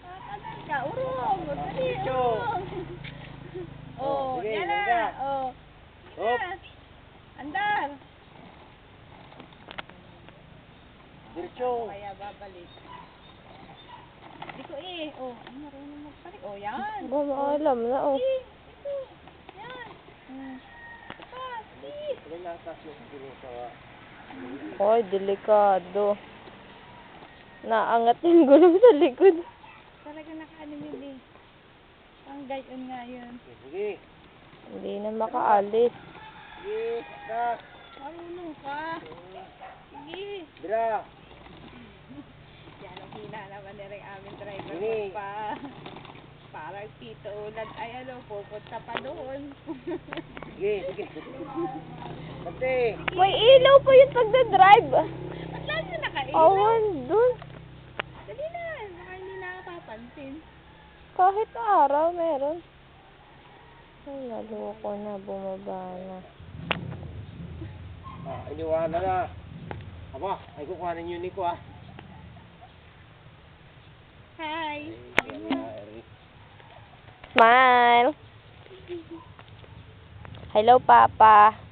Kakanan ka, urong. Dali, Diretso. urong. Oh, sige, yan na. handa. Oh. Hop. Andar. Diretso. Kaya babalik. Hindi ko Oh, ay marunong magparik. Oh, yan. Ba, maalam na, oh. Ito. Yan. Ilan na atas yung sinusawa? Ay, delikado. Naangat yung gulong sa likod. Talaga nakaano yun eh. Pang gayon nga yun. Sige. Hindi na makaalis. Sige. Atas. Marunong ka. Sige. Dira. Yan ang hina naman ni rin aming driver Sige. pa. Parang Tito Ulan ay pupunta pa doon. Sige. Sige. Pati. May ilaw pa yung pagdadrive. Ba't lang mo nakailan? Awan dun. Dali na. Baka hindi nakapapansin. Kahit araw meron. Ay, naloko na. Bumaba na. Iniwanan na. Aba, ay kukuhanin yun ni ko ah. Hi. Smile. Hello, Papa.